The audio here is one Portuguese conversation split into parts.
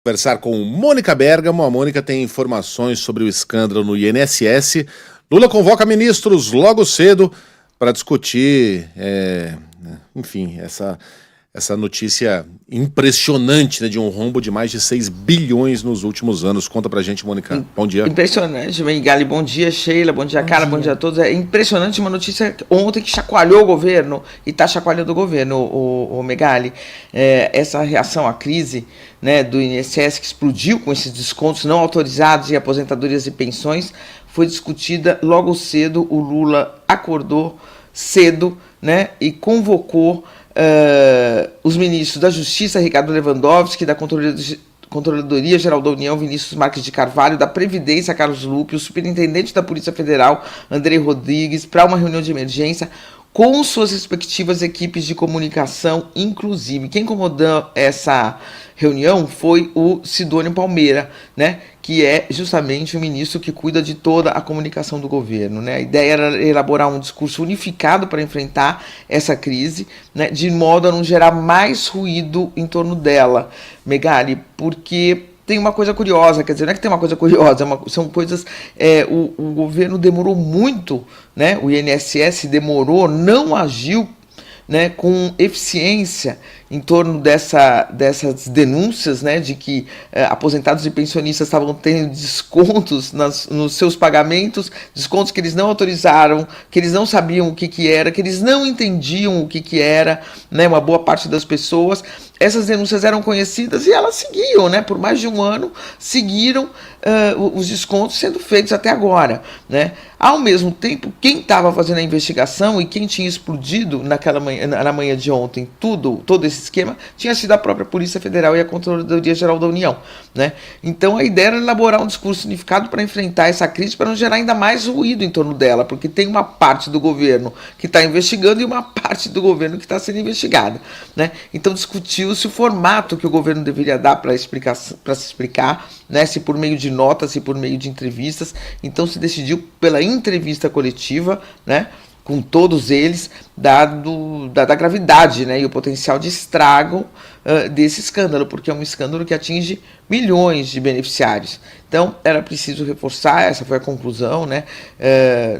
Conversar com Mônica Bergamo. A Mônica tem informações sobre o escândalo no INSS. Lula convoca ministros logo cedo para discutir, enfim, essa notícia impressionante, né, de um rombo de mais de 6 bilhões nos últimos anos. Conta pra gente, Mônica. Bom dia. Impressionante, Megali. Bom dia, Sheila. Bom dia, Cara. Bom dia a todos. É impressionante, uma notícia ontem que chacoalhou o governo e está chacoalhando o governo, o Megali. Essa reação à crise, né, do INSS, que explodiu com esses descontos não autorizados em aposentadorias e pensões, foi discutida logo cedo. O Lula acordou cedo, né, e convocou os ministros da Justiça, Ricardo Lewandowski, da Controladoria Geral da União, Vinícius Marques de Carvalho, da Previdência, Carlos Lupe, o superintendente da Polícia Federal, Andrei Rodrigues, para uma reunião de emergência com suas respectivas equipes de comunicação, inclusive. Quem comandou essa reunião foi o Sidônio Palmeira, né, que é justamente o ministro que cuida de toda a comunicação do governo, né? A ideia era elaborar um discurso unificado para enfrentar essa crise, né, de modo a não gerar mais ruído em torno dela, Megali, porque tem uma coisa curiosa, quer dizer, não é que tem uma coisa curiosa, são coisas, o governo demorou muito, né, o INSS demorou, não agiu, né, com eficiência em torno dessas denúncias, né, de que aposentados e pensionistas estavam tendo descontos nos seus pagamentos, descontos que eles não autorizaram, que eles não sabiam o que era, que eles não entendiam o que era, né, uma boa parte das pessoas. Essas denúncias eram conhecidas e elas seguiam, né, por mais de um ano, seguiram os descontos sendo feitos até agora, né. Ao mesmo tempo, quem estava fazendo a investigação e quem tinha explodido na manhã de ontem todo esse esquema tinha sido a própria Polícia Federal e a Controladoria Geral da União, né? Então a ideia era elaborar um discurso unificado para enfrentar essa crise, para não gerar ainda mais ruído em torno dela, porque tem uma parte do governo que está investigando e uma parte do governo que está sendo investigada, né? Então discutiu-se o formato que o governo deveria dar para se explicar, né? Se por meio de notas, se por meio de entrevistas. Então se decidiu pela entrevista coletiva, né, com todos eles, da gravidade, né, e o potencial de estrago desse escândalo, porque é um escândalo que atinge milhões de beneficiários. Então era preciso reforçar, essa foi a conclusão, né,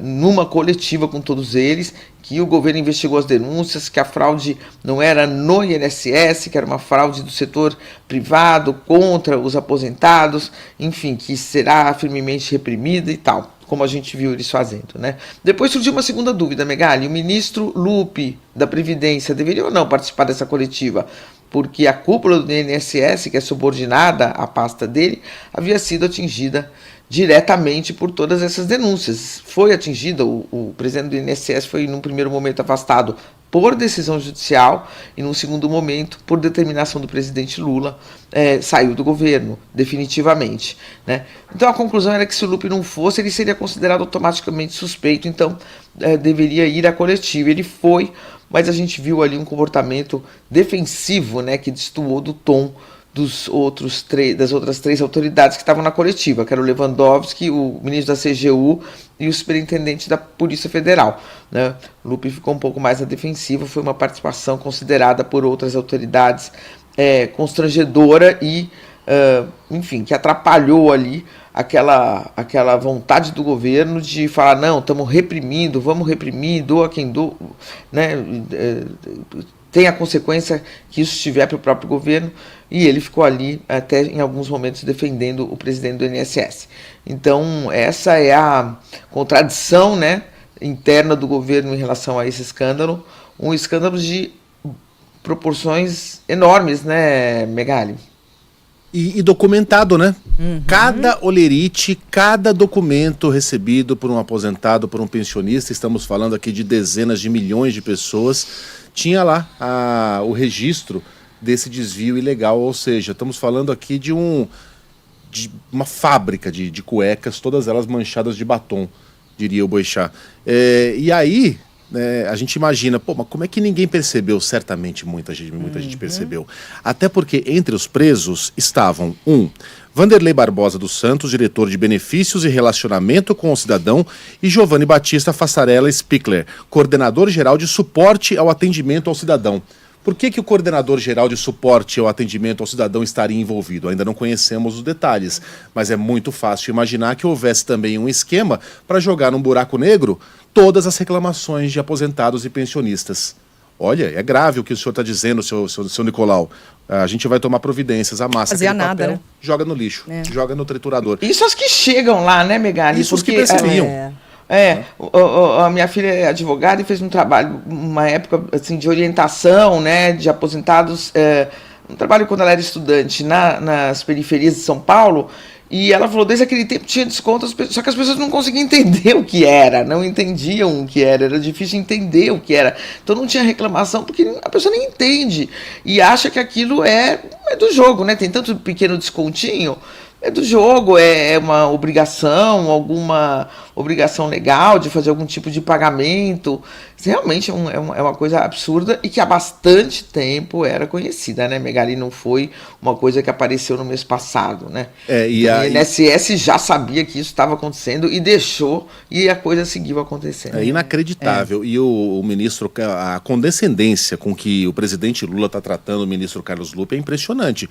numa coletiva com todos eles, que o governo investigou as denúncias, que a fraude não era no INSS, que era uma fraude do setor privado contra os aposentados, enfim, que será firmemente reprimida e tal, como a gente viu eles fazendo, né? Depois surgiu uma segunda dúvida, Megali. O ministro Lupe, da Previdência, deveria ou não participar dessa coletiva? Porque a cúpula do INSS, que é subordinada à pasta dele, havia sido atingida diretamente por todas essas denúncias. Foi atingida, o presidente do INSS foi, num primeiro momento, afastado por decisão judicial e, num segundo momento, por determinação do presidente Lula, saiu do governo, definitivamente, né? Então a conclusão era que, se o Lupe não fosse, ele seria considerado automaticamente suspeito, então deveria ir à coletiva. Ele foi, mas a gente viu ali um comportamento defensivo, né, que destoou do tom das outras três autoridades que estavam na coletiva, que era o Lewandowski, o ministro da CGU e o superintendente da Polícia Federal, né? O Lupe ficou um pouco mais na defensiva, foi uma participação considerada por outras autoridades constrangedora e, enfim, que atrapalhou ali aquela vontade do governo de falar, não, estamos reprimindo, vamos reprimir, doa quem doa, né? Tem a consequência que isso estiver para o próprio governo, e ele ficou ali até em alguns momentos defendendo o presidente do INSS. Então essa é a contradição, né, interna do governo em relação a esse escândalo, um escândalo de proporções enormes, né, Megali? E documentado, né? Uhum. Cada olerite, cada documento recebido por um aposentado, por um pensionista, estamos falando aqui de dezenas de milhões de pessoas, tinha lá o registro desse desvio ilegal, ou seja, estamos falando aqui de uma fábrica de cuecas, todas elas manchadas de batom, diria o Boechat. E aí, a gente imagina, mas como é que ninguém percebeu? Certamente muita gente percebeu. Até porque entre os presos estavam Vanderlei Barbosa dos Santos, diretor de Benefícios e Relacionamento com o Cidadão, e Giovanni Batista Fassarella Spickler, coordenador geral de Suporte ao Atendimento ao Cidadão. Por que o coordenador geral de suporte ao atendimento ao cidadão estaria envolvido? Ainda não conhecemos os detalhes, mas é muito fácil imaginar que houvesse também um esquema para jogar num buraco negro todas as reclamações de aposentados e pensionistas. Olha, é grave o que o senhor está dizendo, seu Nicolau. A gente vai tomar providências, amassa aquele nada, papel, né? Joga no lixo, joga no triturador. Isso as que chegam lá, né, Megali? Isso os que percebiam. A minha filha é advogada e fez um trabalho, uma época assim, de orientação, né, de aposentados, um trabalho quando ela era estudante nas periferias de São Paulo, e ela falou, desde aquele tempo tinha desconto, só que as pessoas não conseguiam entender o que era, não entendiam o que era difícil entender o que era, então não tinha reclamação, porque a pessoa nem entende, e acha que aquilo é do jogo, né, tem tanto pequeno descontinho, é do jogo, é uma obrigação, alguma obrigação legal de fazer algum tipo de pagamento. Realmente é uma coisa absurda e que há bastante tempo era conhecida, né, Megali? Não foi uma coisa que apareceu no mês passado, né? E o INSS já sabia que isso estava acontecendo e deixou, e a coisa seguiu acontecendo. É inacreditável. E o ministro, a condescendência com que o presidente Lula está tratando o ministro Carlos Lupe é impressionante.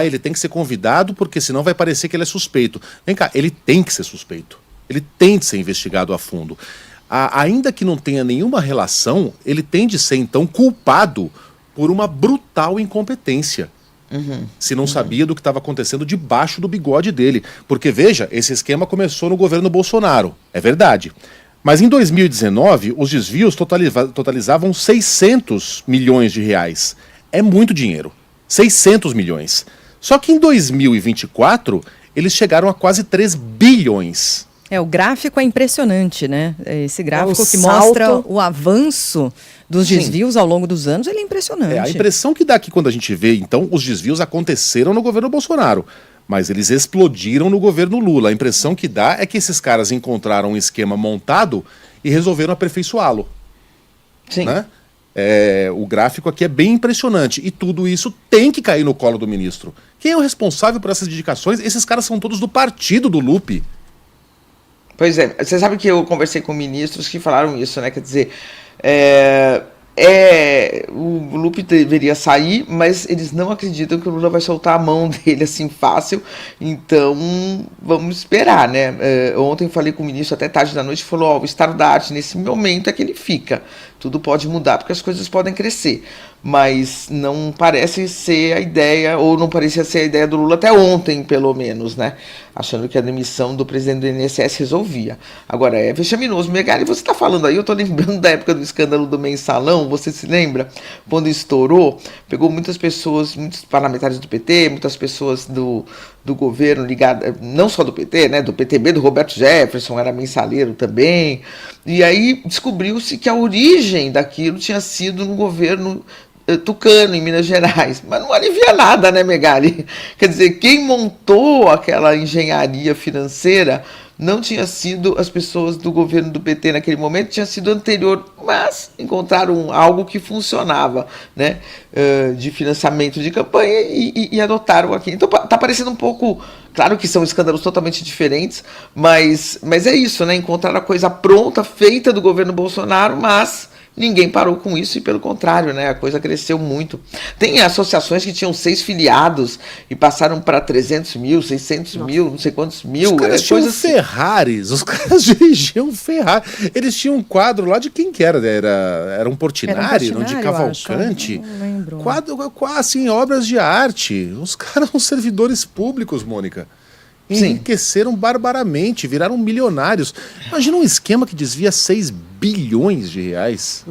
Ele tem que ser convidado porque senão vai parecer que ele é suspeito. Vem cá, ele tem que ser suspeito. Ele tem de ser investigado a fundo. Ainda que não tenha nenhuma relação, ele tem de ser, então, culpado por uma brutal incompetência. Se não sabia do que estava acontecendo debaixo do bigode dele. Porque, veja, esse esquema começou no governo Bolsonaro. É verdade. Mas em 2019, os desvios totalizavam 600 milhões de reais. É muito dinheiro. 600 milhões. Só que em 2024, eles chegaram a quase 3 bilhões. O gráfico é impressionante, né? Esse gráfico que mostra o avanço dos desvios ao longo dos anos, ele é impressionante. A impressão que dá aqui quando a gente vê, então, os desvios aconteceram no governo Bolsonaro, mas eles explodiram no governo Lula. A impressão que dá é que esses caras encontraram um esquema montado e resolveram aperfeiçoá-lo. Sim. Né? O gráfico aqui é bem impressionante e tudo isso tem que cair no colo do ministro. Quem é o responsável por essas indicações? Esses caras são todos do partido do Lupe. Pois é, você sabe que eu conversei com ministros que falaram isso, né? Quer dizer, o Lupe deveria sair, mas eles não acreditam que o Lula vai soltar a mão dele assim fácil, então vamos esperar, né? Ontem falei com o ministro até tarde da noite, falou, o estado da arte nesse momento é que ele fica, tudo pode mudar porque as coisas podem crescer, mas não parece ser a ideia, ou não parecia ser a ideia do Lula até ontem, pelo menos, né? Achando que a demissão do presidente do INSS resolvia. Agora, é vexaminoso. Megali, você está falando aí, eu estou lembrando da época do escândalo do Mensalão, você se lembra? Quando estourou, pegou muitas pessoas, muitos parlamentares do PT, muitas pessoas do governo ligadas, não só do PT, né? Do PTB, do Roberto Jefferson, era mensaleiro também. E aí descobriu-se que a origem daquilo tinha sido no governo Tucano, em Minas Gerais, mas não alivia nada, né, Megali? Quer dizer, quem montou aquela engenharia financeira não tinha sido as pessoas do governo do PT naquele momento, tinha sido anterior, mas encontraram algo que funcionava, né, de financiamento de campanha e adotaram aqui. Então tá parecendo um pouco, claro que são escândalos totalmente diferentes, mas é isso, né, encontrar a coisa pronta, feita do governo Bolsonaro, mas ninguém parou com isso e, pelo contrário, né, a coisa cresceu muito. Tem associações que tinham 6 filiados e passaram para 300 mil, 600 mil, não sei quantos mil. Os caras tinham Ferraris, os caras dirigiam Ferrari. Eles tinham um quadro lá de quem que era? Era um Portinari, não, de Cavalcante? Não lembro. Quadro, assim, obras de arte. Os caras são servidores públicos, Mônica. Enriqueceram barbaramente, viraram milionários. Imagina um esquema que desvia 6 bilhões de reais.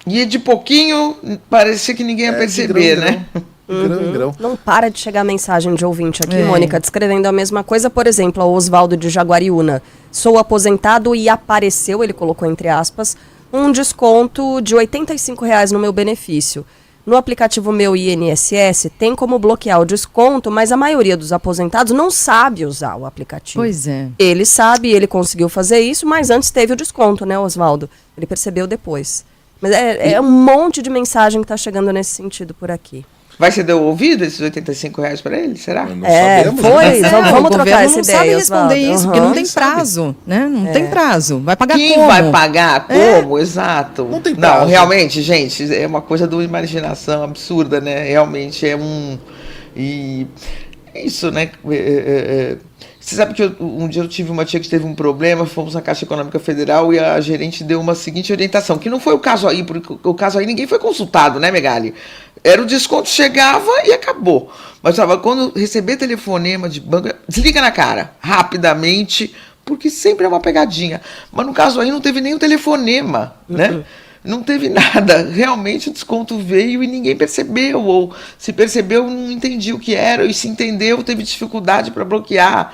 E de pouquinho, parecia que ninguém ia perceber, né? Grão em grão. Não para de chegar mensagem de ouvinte aqui, Mônica, descrevendo a mesma coisa. Por exemplo, o Oswaldo de Jaguariúna. Sou aposentado e apareceu, ele colocou entre aspas, um desconto de R$ 85,00 no meu benefício. No aplicativo Meu INSS tem como bloquear o desconto, mas a maioria dos aposentados não sabe usar o aplicativo. Pois é. Ele sabe, ele conseguiu fazer isso, mas antes teve o desconto, né, Oswaldo? Ele percebeu depois. Mas é um monte de mensagem que está chegando nesse sentido por aqui. Vai ser devolvido esses R$85 para ele, será? Não sabemos. Vamos trocar essa não ideia. sabe responder isso, porque não tem prazo, né? Não tem prazo. Vai pagar como? Quem vai pagar como? Exato. Não tem prazo. Não, realmente, gente, é uma coisa de uma imaginação absurda, né? Realmente é E isso, né? Você sabe que um dia eu tive uma tia que teve um problema, fomos na Caixa Econômica Federal e a gerente deu uma seguinte orientação, que não foi o caso aí, porque o caso aí ninguém foi consultado, né, Megali? Era o desconto, chegava e acabou. Mas quando receber telefonema de banco, desliga na cara, rapidamente, porque sempre é uma pegadinha. Mas no caso aí não teve nem o telefonema, né? Não teve nada, realmente o desconto veio e ninguém percebeu, ou se percebeu não entendia o que era, e se entendeu teve dificuldade para bloquear.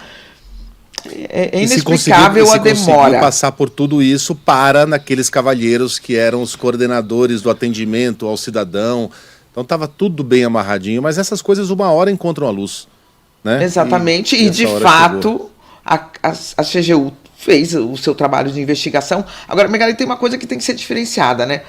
É inexplicável a demora. Conseguiu passar por tudo isso para naqueles cavalheiros que eram os coordenadores do atendimento ao cidadão. Então estava tudo bem amarradinho, mas essas coisas uma hora encontram a luz, né? Exatamente, e de fato a CGU fez o seu trabalho de investigação. Agora, Megali, tem uma coisa que tem que ser diferenciada, né?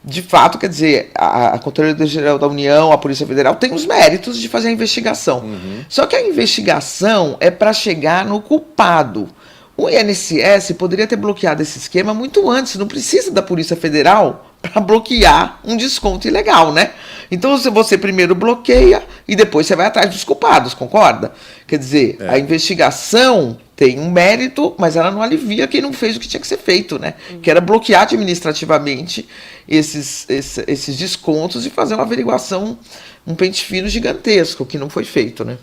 De fato, quer dizer, a Controladoria Geral da União, a Polícia Federal, tem os méritos de fazer a investigação. Só que a investigação é para chegar no culpado. O INSS poderia ter bloqueado esse esquema muito antes, não precisa da Polícia Federal para bloquear um desconto ilegal, né? Então você primeiro bloqueia e depois você vai atrás dos culpados, concorda? Quer dizer, a investigação tem um mérito, mas ela não alivia quem não fez o que tinha que ser feito, né? Que era bloquear administrativamente esses descontos e fazer uma averiguação, um pente fino gigantesco, que não foi feito, né?